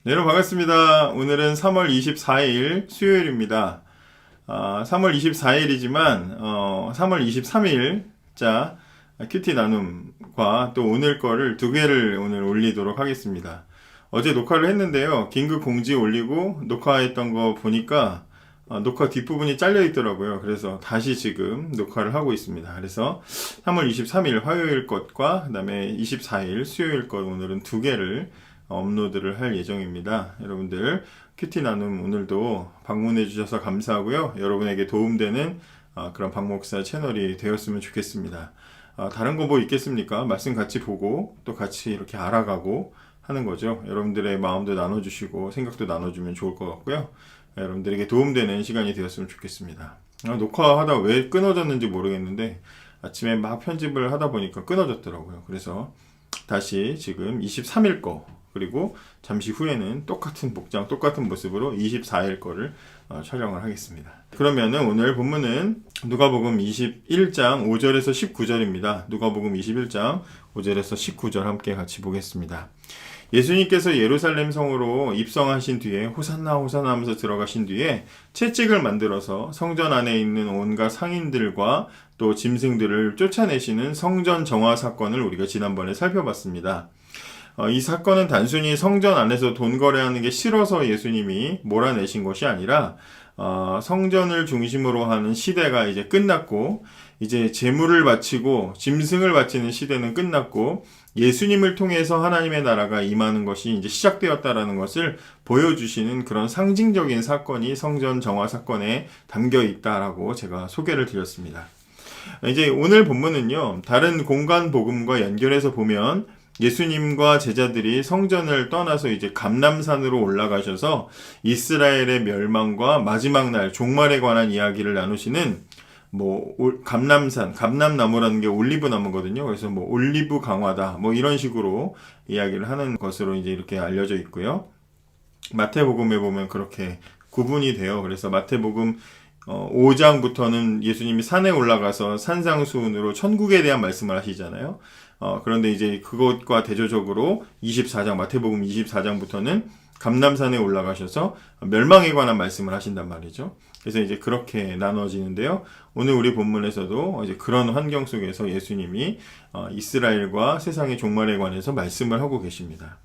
네, 여러분 반갑습니다. 오늘은 3월 24일 수요일입니다. 3월 24일이지만 3월 23일자 큐티 나눔과 또 오늘 거를 두 개를 오늘 올리도록 하겠습니다. 어제 녹화를 했는데요. 긴급 공지 올리고 녹화했던 거 보니까 녹화 뒷부분이 잘려 있더라고요. 그래서 다시 지금 녹화를 하고 있습니다. 그래서 3월 23일 화요일 것과 그 다음에 24일 수요일 것 오늘은 두 개를 업로드를 할 예정입니다. 여러분들 큐티 나눔 오늘도 방문해 주셔서 감사하고요. 여러분에게 도움되는 그런 박 목사 채널이 되었으면 좋겠습니다. 다른 거 뭐 있겠습니까? 말씀 같이 보고 또 같이 이렇게 알아가고 하는 거죠. 여러분들의 마음도 나눠주시고 생각도 나눠주면 좋을 것 같고요. 여러분들에게 도움되는 시간이 되었으면 좋겠습니다. 녹화하다 왜 끊어졌는지 모르겠는데 아침에 막 편집을 하다 보니까 끊어졌더라고요. 그래서 다시 지금 23일 거 그리고 잠시 후에는 똑같은 복장, 똑같은 모습으로 24일 거를 촬영을 하겠습니다. 그러면은 오늘 본문은 누가복음 21장 5절에서 19절입니다. 누가복음 21장 5절에서 19절 함께 같이 보겠습니다. 예수님께서 예루살렘 성으로 입성하신 뒤에 호산나 호산나 하면서 들어가신 뒤에 채찍을 만들어서 성전 안에 있는 온갖 상인들과 또 짐승들을 쫓아내시는 성전 정화 사건을 우리가 지난번에 살펴봤습니다. 이 사건은 단순히 성전 안에서 돈 거래하는 게 싫어서 예수님이 몰아내신 것이 아니라 성전을 중심으로 하는 시대가 이제 끝났고 이제 제물을 바치고 짐승을 바치는 시대는 끝났고 예수님을 통해서 하나님의 나라가 임하는 것이 이제 시작되었다라는 것을 보여주시는 그런 상징적인 사건이 성전 정화 사건에 담겨 있다라고 제가 소개를 드렸습니다. 이제 오늘 본문은요, 다른 공간 복음과 연결해서 보면 예수님과 제자들이 성전을 떠나서 이제 감람산으로 올라가셔서 이스라엘의 멸망과 마지막 날 종말에 관한 이야기를 나누시는 감람산, 감람나무라는 게 올리브 나무거든요. 그래서 올리브 강화다, 이런 식으로 이야기를 하는 것으로 이제 이렇게 알려져 있고요. 마태복음에 보면 그렇게 구분이 돼요. 그래서 마태복음 5장부터는 예수님이 산에 올라가서 산상수훈으로 천국에 대한 말씀을 하시잖아요. 그런데 이제 그것과 대조적으로 24장, 마태복음 24장부터는 감람산에 올라가셔서 멸망에 관한 말씀을 하신단 말이죠. 그래서 이제 그렇게 나눠지는데요. 오늘 우리 본문에서도 이제 그런 환경 속에서 예수님이 이스라엘과 세상의 종말에 관해서 말씀을 하고 계십니다.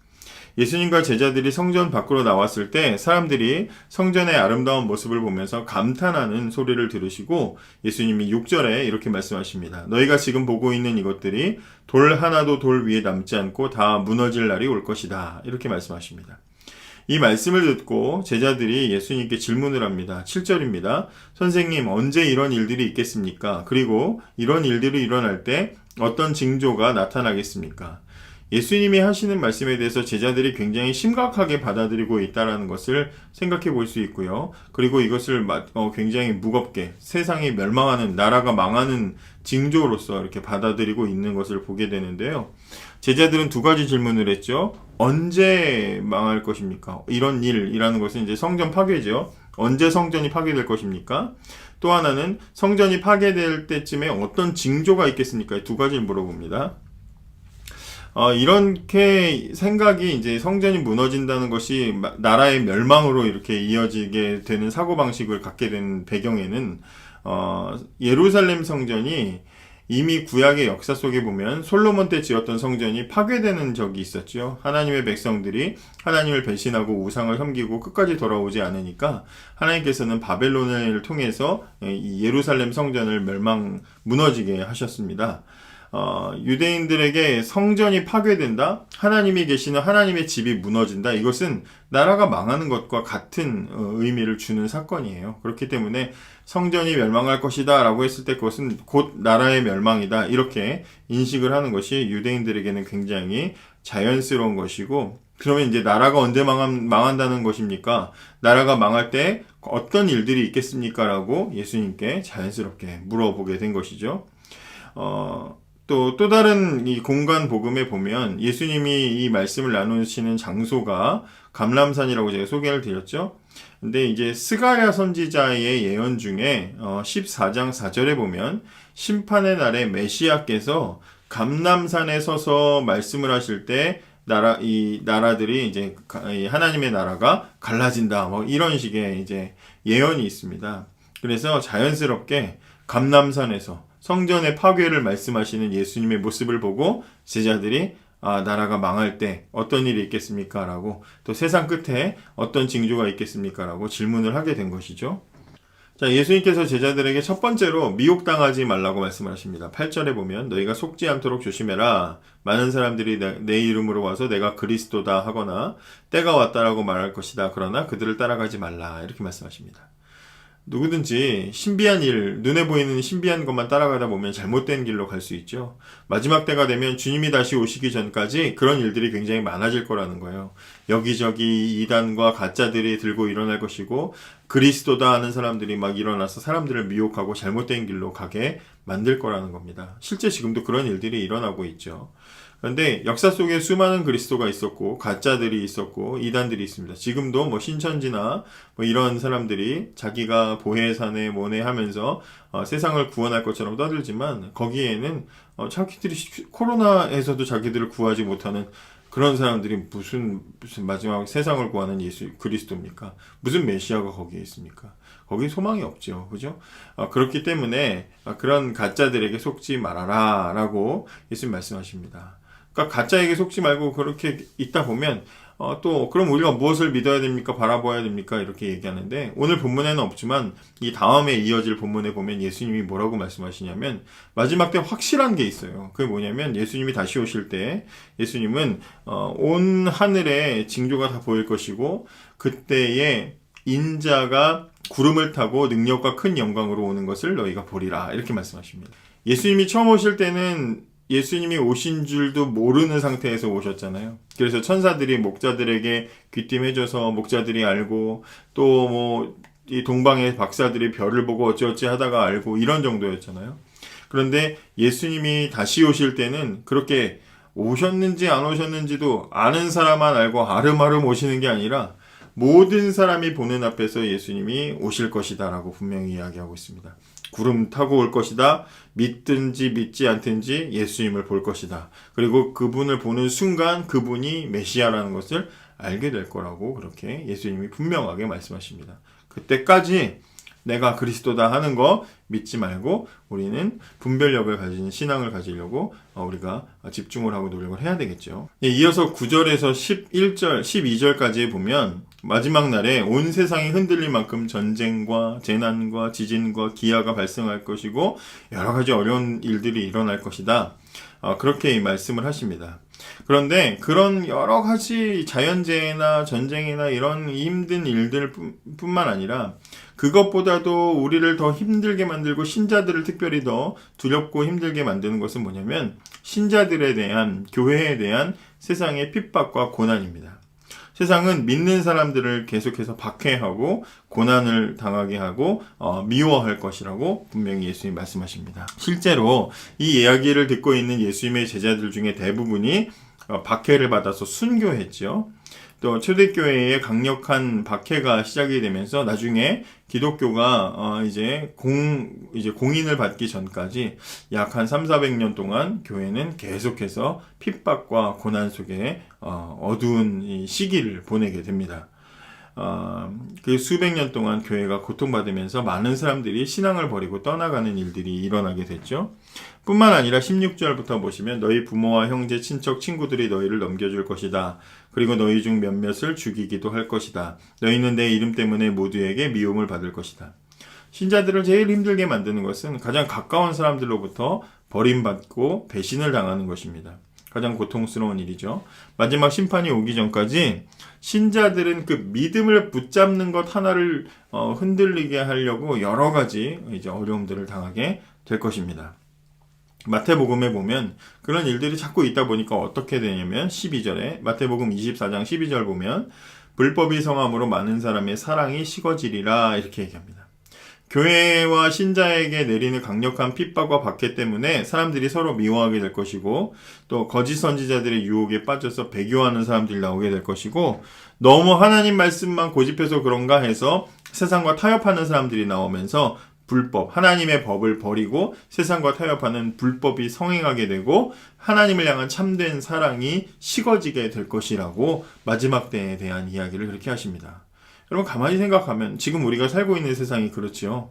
예수님과 제자들이 성전 밖으로 나왔을 때 사람들이 성전의 아름다운 모습을 보면서 감탄하는 소리를 들으시고 예수님이 6절에 이렇게 말씀하십니다. 너희가 지금 보고 있는 이것들이 돌 하나도 돌 위에 남지 않고 다 무너질 날이 올 것이다. 이렇게 말씀하십니다. 이 말씀을 듣고 제자들이 예수님께 질문을 합니다. 7절입니다. 선생님, 언제 이런 일들이 있겠습니까? 그리고 이런 일들이 일어날 때 어떤 징조가 나타나겠습니까? 예수님이 하시는 말씀에 대해서 제자들이 굉장히 심각하게 받아들이고 있다는 것을 생각해 볼 수 있고요. 그리고 이것을 굉장히 무겁게 세상이 멸망하는, 나라가 망하는 징조로서 이렇게 받아들이고 있는 것을 보게 되는데요. 제자들은 두 가지 질문을 했죠. 언제 망할 것입니까? 이런 일이라는 것은 이제 성전 파괴죠. 언제 성전이 파괴될 것입니까? 또 하나는 성전이 파괴될 때쯤에 어떤 징조가 있겠습니까? 두 가지를 물어봅니다. 이렇게 생각이 이제 성전이 무너진다는 것이 나라의 멸망으로 이렇게 이어지게 되는 사고방식을 갖게 된 배경에는, 예루살렘 성전이 이미 구약의 역사 속에 보면 솔로몬 때 지었던 성전이 파괴되는 적이 있었죠. 하나님의 백성들이 하나님을 배신하고 우상을 섬기고 끝까지 돌아오지 않으니까 하나님께서는 바벨론을 통해서 이 예루살렘 성전을 무너지게 하셨습니다. 유대인들에게 성전이 파괴된다, 하나님이 계시는 하나님의 집이 무너진다, 이것은 나라가 망하는 것과 같은 의미를 주는 사건이에요. 그렇기 때문에 성전이 멸망할 것이다 라고 했을 때 그것은 곧 나라의 멸망이다, 이렇게 인식을 하는 것이 유대인들에게는 굉장히 자연스러운 것이고, 그러면 이제 나라가 언제 망한다는 것입니까? 나라가 망할 때 어떤 일들이 있겠습니까? 라고 예수님께 자연스럽게 물어보게 된 것이죠. 또 다른 이 공간 복음에 보면 예수님이 이 말씀을 나누시는 장소가 감람산이라고 제가 소개를 드렸죠. 근데 이제 스가랴 선지자의 예언 중에 14장 4절에 보면 심판의 날에 메시아께서 감람산에 서서 말씀을 하실 때 이 나라들이 이제 이 하나님의 나라가 갈라진다. 뭐 이런 식의 이제 예언이 있습니다. 그래서 자연스럽게 감람산에서 성전의 파괴를 말씀하시는 예수님의 모습을 보고 제자들이 나라가 망할 때 어떤 일이 있겠습니까? 라고 또 세상 끝에 어떤 징조가 있겠습니까? 라고 질문을 하게 된 것이죠. 자, 예수님께서 제자들에게 첫 번째로 미혹당하지 말라고 말씀을 하십니다. 8절에 보면 너희가 속지 않도록 조심해라. 많은 사람들이 내 이름으로 와서 내가 그리스도다 하거나 때가 왔다라고 말할 것이다. 그러나 그들을 따라가지 말라. 이렇게 말씀하십니다. 누구든지 신비한 일, 눈에 보이는 신비한 것만 따라가다 보면 잘못된 길로 갈 수 있죠. 마지막 때가 되면 주님이 다시 오시기 전까지 그런 일들이 굉장히 많아질 거라는 거예요. 여기저기 이단과 가짜들이 들고 일어날 것이고 그리스도다 하는 사람들이 막 일어나서 사람들을 미혹하고 잘못된 길로 가게 만들 거라는 겁니다. 실제 지금도 그런 일들이 일어나고 있죠. 그런데 역사 속에 수많은 그리스도가 있었고 가짜들이 있었고 이단들이 있습니다. 지금도 뭐 신천지나 뭐 이런 사람들이 자기가 보혜사네 뭐네 하면서 세상을 구원할 것처럼 떠들지만 거기에는 자기들이 코로나에서도 자기들을 구하지 못하는 그런 사람들이 무슨 마지막 세상을 구하는 예수 그리스도입니까? 무슨 메시아가 거기에 있습니까? 거기 소망이 없죠. 그죠? 그렇기 때문에 그런 가짜들에게 속지 말아라 라고 예수님 말씀하십니다. 그러니까 가짜에게 속지 말고 그렇게 있다 보면 또 그럼 우리가 무엇을 믿어야 됩니까? 바라봐야 됩니까? 이렇게 얘기하는데 오늘 본문에는 없지만 이 다음에 이어질 본문에 보면 예수님이 뭐라고 말씀하시냐면 마지막 때 확실한 게 있어요. 그게 뭐냐면 예수님이 다시 오실 때 예수님은 온 하늘에 징조가 다 보일 것이고 그때에 인자가 구름을 타고 능력과 큰 영광으로 오는 것을 너희가 보리라 이렇게 말씀하십니다. 예수님이 처음 오실 때는 예수님이 오신 줄도 모르는 상태에서 오셨잖아요. 그래서 천사들이 목자들에게 귀띔해줘서 목자들이 알고 또 뭐 이 동방의 박사들이 별을 보고 어찌어찌 하다가 알고 이런 정도였잖아요. 그런데 예수님이 다시 오실 때는 그렇게 오셨는지 안 오셨는지도 아는 사람만 알고 아름아름 오시는 게 아니라 모든 사람이 보는 앞에서 예수님이 오실 것이다 라고 분명히 이야기하고 있습니다. 구름 타고 올 것이다. 믿든지 믿지 않든지 예수님을 볼 것이다. 그리고 그분을 보는 순간 그분이 메시아라는 것을 알게 될 거라고 그렇게 예수님이 분명하게 말씀하십니다. 그때까지 내가 그리스도다 하는 거 믿지 말고 우리는 분별력을 가진 신앙을 가지려고 우리가 집중을 하고 노력을 해야 되겠죠. 이어서 9절에서 11절, 12절까지 보면 마지막 날에 온 세상이 흔들릴 만큼 전쟁과 재난과 지진과 기아가 발생할 것이고 여러 가지 어려운 일들이 일어날 것이다. 그렇게 말씀을 하십니다. 그런데 그런 여러 가지 자연재해나 전쟁이나 이런 힘든 일들 뿐만 아니라 그것보다도 우리를 더 힘들게 만들고 신자들을 특별히 더 두렵고 힘들게 만드는 것은 뭐냐면 신자들에 대한 교회에 대한 세상의 핍박과 고난입니다. 세상은 믿는 사람들을 계속해서 박해하고 고난을 당하게 하고 미워할 것이라고 분명히 예수님이 말씀하십니다. 실제로 이 이야기를 듣고 있는 예수님의 제자들 중에 대부분이 박해를 받아서 순교했죠. 또 초대교회의 강력한 박해가 시작이 되면서 나중에 기독교가 이제 공인을 받기 전까지 약 한 300~400년 동안 교회는 계속해서 핍박과 고난 속에 어두운 이 시기를 보내게 됩니다. 그 수백 년 동안 교회가 고통받으면서 많은 사람들이 신앙을 버리고 떠나가는 일들이 일어나게 됐죠. 뿐만 아니라 16절부터 보시면 너희 부모와 형제, 친척, 친구들이 너희를 넘겨줄 것이다. 그리고 너희 중 몇몇을 죽이기도 할 것이다. 너희는 내 이름 때문에 모두에게 미움을 받을 것이다. 신자들을 제일 힘들게 만드는 것은 가장 가까운 사람들로부터 버림받고 배신을 당하는 것입니다. 가장 고통스러운 일이죠. 마지막 심판이 오기 전까지 신자들은 그 믿음을 붙잡는 것 하나를 흔들리게 하려고 여러 가지 이제 어려움들을 당하게 될 것입니다. 마태복음에 보면 그런 일들이 자꾸 있다 보니까 어떻게 되냐면 12절에 마태복음 24장 12절 보면 불법이 성함으로 많은 사람의 사랑이 식어지리라 이렇게 얘기합니다. 교회와 신자에게 내리는 강력한 핍박과 박해 때문에 사람들이 서로 미워하게 될 것이고 또 거짓 선지자들의 유혹에 빠져서 배교하는 사람들이 나오게 될 것이고 너무 하나님 말씀만 고집해서 그런가 해서 세상과 타협하는 사람들이 나오면서 불법, 하나님의 법을 버리고 세상과 타협하는 불법이 성행하게 되고 하나님을 향한 참된 사랑이 식어지게 될 것이라고 마지막 때에 대한 이야기를 그렇게 하십니다. 여러분 가만히 생각하면 지금 우리가 살고 있는 세상이 그렇지요.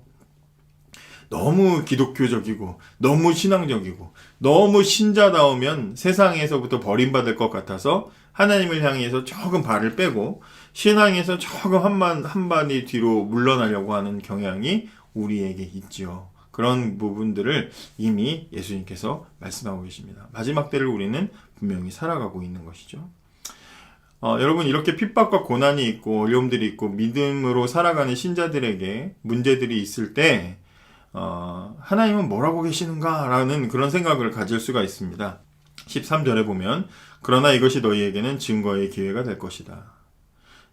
너무 기독교적이고 너무 신앙적이고 너무 신자다우면 세상에서부터 버림받을 것 같아서 하나님을 향해서 조금 발을 빼고 신앙에서 조금 한 발이 뒤로 물러나려고 하는 경향이 우리에게 있지요. 그런 부분들을 이미 예수님께서 말씀하고 계십니다. 마지막 때를 우리는 분명히 살아가고 있는 것이죠. 여러분 이렇게 핍박과 고난이 있고 어려움들이 있고 믿음으로 살아가는 신자들에게 문제들이 있을 때 하나님은 뭐라고 계시는가? 라는 그런 생각을 가질 수가 있습니다. 13절에 보면 그러나 이것이 너희에게는 증거의 기회가 될 것이다.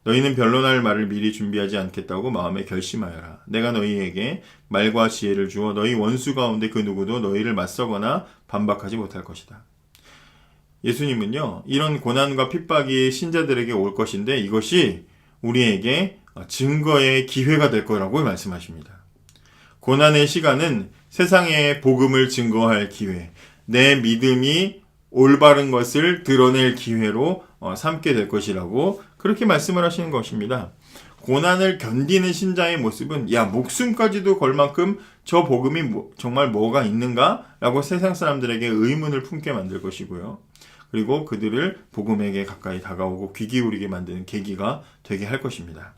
너희는 변론할 말을 미리 준비하지 않겠다고 마음에 결심하여라. 내가 너희에게 말과 지혜를 주어 너희 원수 가운데 그 누구도 너희를 맞서거나 반박하지 못할 것이다. 예수님은요, 이런 고난과 핍박이 신자들에게 올 것인데 이것이 우리에게 증거의 기회가 될 거라고 말씀하십니다. 고난의 시간은 세상에 복음을 증거할 기회, 내 믿음이 올바른 것을 드러낼 기회로 삼게 될 것이라고 그렇게 말씀을 하시는 것입니다. 고난을 견디는 신자의 모습은 목숨까지도 걸 만큼 저 복음이 정말 뭐가 있는가? 라고 세상 사람들에게 의문을 품게 만들 것이고요. 그리고 그들을 복음에게 가까이 다가오고 귀 기울이게 만드는 계기가 되게 할 것입니다.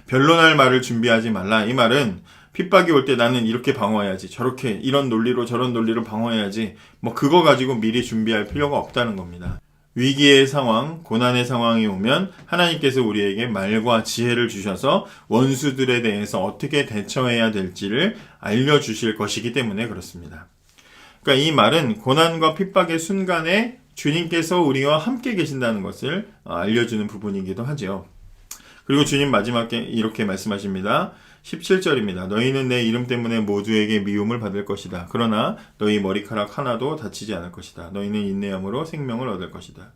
변론할 말을 준비하지 말라. 이 말은 핍박이 올 때 나는 이렇게 방어해야지, 저렇게 이런 논리로 저런 논리로 방어해야지, 그거 가지고 미리 준비할 필요가 없다는 겁니다. 위기의 상황, 고난의 상황이 오면 하나님께서 우리에게 말과 지혜를 주셔서 원수들에 대해서 어떻게 대처해야 될지를 알려주실 것이기 때문에 그렇습니다. 그러니까 이 말은 고난과 핍박의 순간에 주님께서 우리와 함께 계신다는 것을 알려주는 부분이기도 하죠. 그리고 주님 마지막에 이렇게 말씀하십니다. 17절입니다. 너희는 내 이름 때문에 모두에게 미움을 받을 것이다. 그러나 너희 머리카락 하나도 다치지 않을 것이다. 너희는 인내함으로 생명을 얻을 것이다.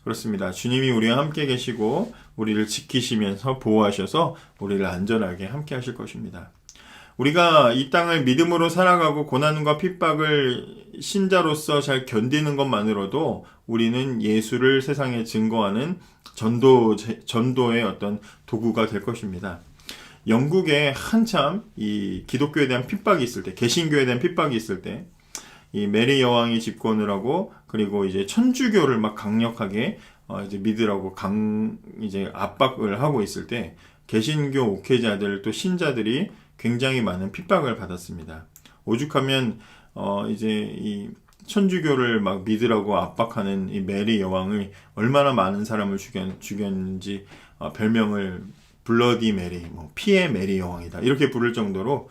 그렇습니다. 주님이 우리와 함께 계시고 우리를 지키시면서 보호하셔서 우리를 안전하게 함께 하실 것입니다. 우리가 이 땅을 믿음으로 살아가고 고난과 핍박을 신자로서 잘 견디는 것만으로도 우리는 예수를 세상에 증거하는 전도의 어떤 도구가 될 것입니다. 영국에 한참 이 기독교에 대한 핍박이 있을 때, 개신교에 대한 핍박이 있을 때, 이 메리 여왕이 집권을 하고, 그리고 이제 천주교를 막 강력하게 이제 믿으라고 이제 압박을 하고 있을 때, 개신교 옥회자들 또 신자들이 굉장히 많은 핍박을 받았습니다. 오죽하면 이제 이 천주교를 막 믿으라고 압박하는 이 메리 여왕을 얼마나 많은 사람을 죽였는지 별명을 블러디 메리, 피의 메리 여왕이다 이렇게 부를 정도로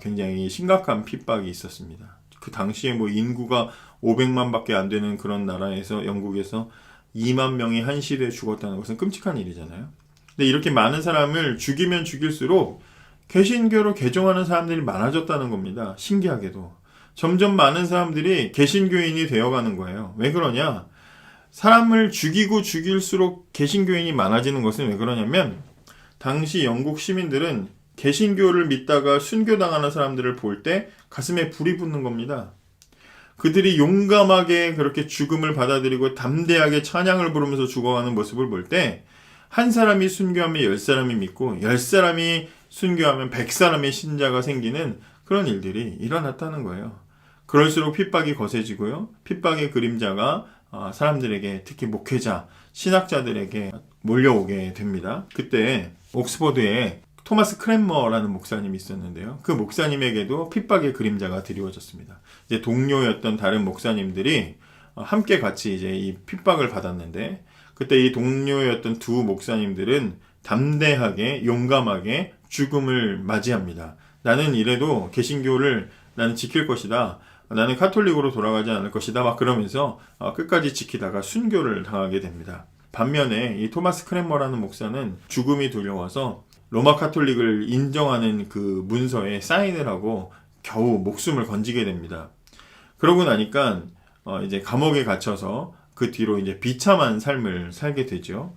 굉장히 심각한 핍박이 있었습니다. 그 당시에 인구가 500만 밖에 안 되는 그런 나라에서 영국에서 2만 명이 한 시대에 죽었다는 것은 끔찍한 일이잖아요. 근데 이렇게 많은 사람을 죽이면 죽일수록 개신교로 개종하는 사람들이 많아졌다는 겁니다. 신기하게도. 점점 많은 사람들이 개신교인이 되어가는 거예요. 왜 그러냐? 사람을 죽이고 죽일수록 개신교인이 많아지는 것은 왜 그러냐면 당시 영국 시민들은 개신교를 믿다가 순교당하는 사람들을 볼 때 가슴에 불이 붙는 겁니다. 그들이 용감하게 그렇게 죽음을 받아들이고 담대하게 찬양을 부르면서 죽어가는 모습을 볼 때 한 사람이 순교하면 10사람이 믿고 10사람이 순교하면 100사람의 신자가 생기는 그런 일들이 일어났다는 거예요. 그럴수록 핍박이 거세지고요. 핍박의 그림자가 사람들에게, 특히 목회자, 신학자들에게 몰려오게 됩니다. 그때 옥스퍼드에 토마스 크랜머라는 목사님이 있었는데요. 그 목사님에게도 핍박의 그림자가 드리워졌습니다. 이제 동료였던 다른 목사님들이 함께 같이 이제 이 핍박을 받았는데, 그때 이 동료였던 두 목사님들은 담대하게, 용감하게 죽음을 맞이합니다. 나는 이래도 개신교를 나는 지킬 것이다. 나는 카톨릭으로 돌아가지 않을 것이다. 막 그러면서 끝까지 지키다가 순교를 당하게 됩니다. 반면에 이 토마스 크랜머라는 목사는 죽음이 두려워서 로마 카톨릭을 인정하는 그 문서에 사인을 하고 겨우 목숨을 건지게 됩니다. 그러고 나니까 이제 감옥에 갇혀서 그 뒤로 이제 비참한 삶을 살게 되죠.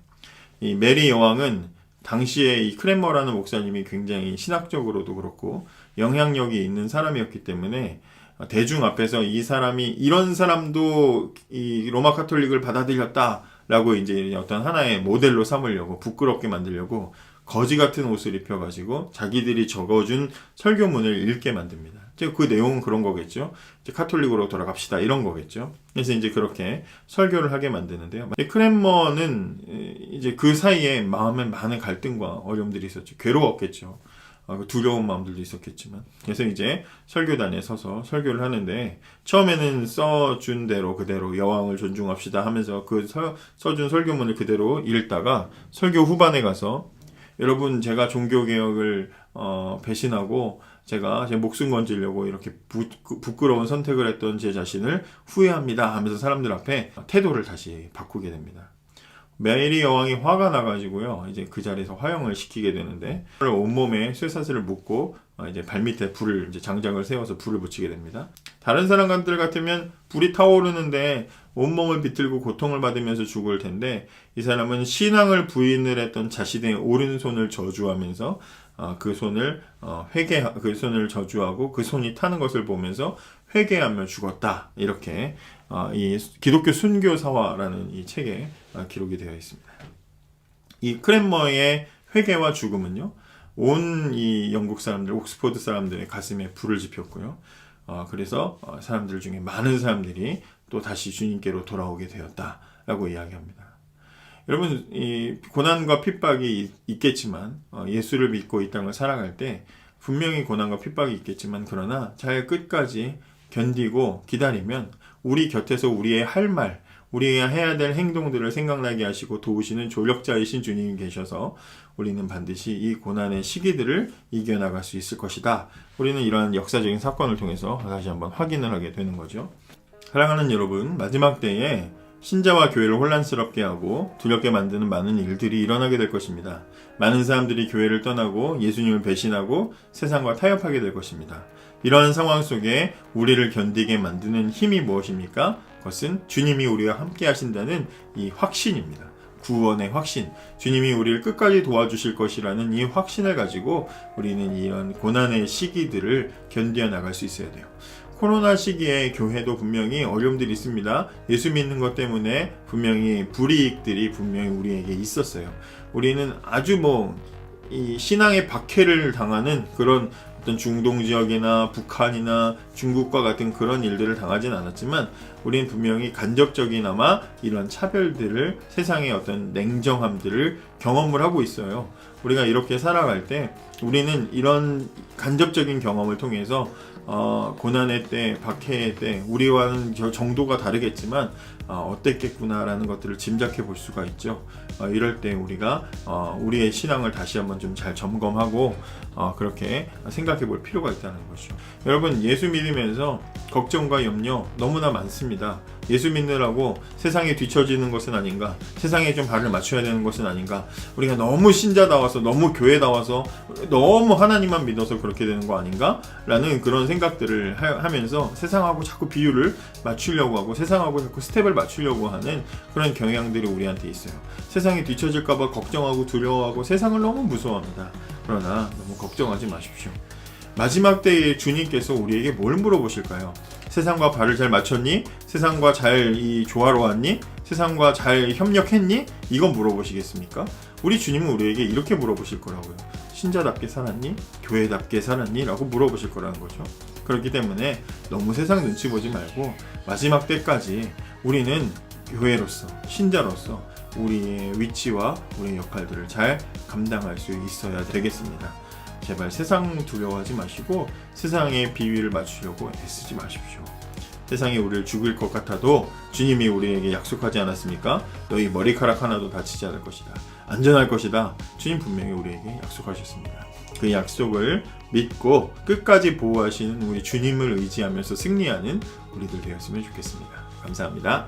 이 메리 여왕은 당시에 이 크랜머라는 목사님이 굉장히 신학적으로도 그렇고 영향력이 있는 사람이었기 때문에 대중 앞에서 이 사람이 이런 사람도 이 로마 카톨릭을 받아들였다라고 이제 어떤 하나의 모델로 삼으려고 부끄럽게 만들려고 거지 같은 옷을 입혀가지고 자기들이 적어준 설교문을 읽게 만듭니다. 그 내용은 그런 거겠죠. 이제 카톨릭으로 돌아갑시다 이런 거겠죠. 그래서 이제 그렇게 설교를 하게 만드는데요. 크랜머는 이제 그 사이에 마음에 많은 갈등과 어려움들이 있었죠. 괴로웠겠죠. 두려운 마음들도 있었겠지만. 그래서 이제 설교단에 서서 설교를 하는데 처음에는 써준 대로 그대로 여왕을 존중합시다 하면서 그 써준 설교문을 그대로 읽다가 설교 후반에 가서 여러분 제가 종교개혁을 배신하고 제가 제 목숨 건지려고 이렇게 부끄러운 선택을 했던 제 자신을 후회합니다 하면서 사람들 앞에 태도를 다시 바꾸게 됩니다. 메리 여왕이 화가 나가지고요. 이제 그 자리에서 화형을 시키게 되는데 온몸에 쇠사슬을 묶고 이제 발밑에 불을 이제 장작을 세워서 불을 붙이게 됩니다. 다른 사람들 같으면 불이 타오르는데 온몸을 비틀고 고통을 받으면서 죽을 텐데 이 사람은 신앙을 부인을 했던 자신의 오른손을 저주하면서 그 손을 그 손을 저주하고 그 손이 타는 것을 보면서 회개하며 죽었다. 이렇게 이 기독교 순교사화라는 이 책에 기록이 되어 있습니다. 이 크랜머의 회개와 죽음은요, 온 이 영국 사람들, 옥스퍼드 사람들의 가슴에 불을 지폈고요. 그래서 사람들 중에 많은 사람들이 또 다시 주님께로 돌아오게 되었다라고 이야기합니다. 여러분, 이 고난과 핍박이 있겠지만 예수를 믿고 이 땅을 살아갈 때 분명히 고난과 핍박이 있겠지만 그러나 잘 끝까지 견디고 기다리면 우리 곁에서 우리의 할 말, 우리가 해야 될 행동들을 생각나게 하시고 도우시는 조력자이신 주님이 계셔서 우리는 반드시 이 고난의 시기들을 이겨나갈 수 있을 것이다. 우리는 이러한 역사적인 사건을 통해서 다시 한번 확인을 하게 되는 거죠. 사랑하는 여러분, 마지막 때에 신자와 교회를 혼란스럽게 하고 두렵게 만드는 많은 일들이 일어나게 될 것입니다. 많은 사람들이 교회를 떠나고 예수님을 배신하고 세상과 타협하게 될 것입니다. 이러한 상황 속에 우리를 견디게 만드는 힘이 무엇입니까? 그것은 주님이 우리와 함께 하신다는 이 확신입니다. 구원의 확신, 주님이 우리를 끝까지 도와주실 것이라는 이 확신을 가지고 우리는 이런 고난의 시기들을 견뎌 나갈 수 있어야 돼요. 코로나 시기에 교회도 분명히 어려움들이 있습니다. 예수 믿는 것 때문에 분명히 불이익들이 분명히 우리에게 있었어요. 우리는 아주 이 신앙의 박해를 당하는 그런 어떤 중동 지역이나 북한이나 중국과 같은 그런 일들을 당하진 않았지만 우리는 분명히 간접적이나마 이런 차별들을, 세상의 어떤 냉정함들을 경험을 하고 있어요. 우리가 이렇게 살아갈 때 우리는 이런 간접적인 경험을 통해서 고난의 때, 박해의 때 우리와는 정도가 다르겠지만 어땠겠구나라는 것들을 짐작해 볼 수가 있죠. 이럴 때 우리가 우리의 신앙을 다시 한번 좀 잘 점검하고 그렇게 생각해 볼 필요가 있다는 것이죠. 여러분, 예수 믿으면서 걱정과 염려 너무나 많습니다. 예수 믿느라고 세상에 뒤처지는 것은 아닌가, 세상에 좀 발을 맞춰야 되는 것은 아닌가, 우리가 너무 신자다워서 너무 교회다워서 너무 하나님만 믿어서 그렇게 되는 거 아닌가 라는 그런 생각들을 하면서 세상하고 자꾸 비율을 맞추려고 하고 세상하고 자꾸 스텝을 맞추려고 하는 그런 경향들이 우리한테 있어요. 세상에 뒤처질까봐 걱정하고 두려워하고 세상을 너무 무서워합니다. 그러나 너무 걱정하지 마십시오. 마지막 때에 주님께서 우리에게 뭘 물어보실까요? 세상과 발을 잘 맞췄니? 세상과 잘 조화로웠니? 세상과 잘 협력했니? 이건 물어보시겠습니까? 우리 주님은 우리에게 이렇게 물어보실 거라고요. 신자답게 살았니? 교회답게 살았니? 라고 물어보실 거라는 거죠. 그렇기 때문에 너무 세상 눈치 보지 말고 마지막 때까지 우리는 교회로서, 신자로서 우리의 위치와 우리의 역할들을 잘 감당할 수 있어야 되겠습니다. 제발 세상 두려워하지 마시고 세상의 비위를 맞추려고 애쓰지 마십시오. 세상이 우리를 죽일 것 같아도 주님이 우리에게 약속하지 않았습니까? 너희 머리카락 하나도 다치지 않을 것이다. 안전할 것이다. 주님 분명히 우리에게 약속하셨습니다. 그 약속을 믿고 끝까지 보호하시는 우리 주님을 의지하면서 승리하는 우리들 되었으면 좋겠습니다. 감사합니다.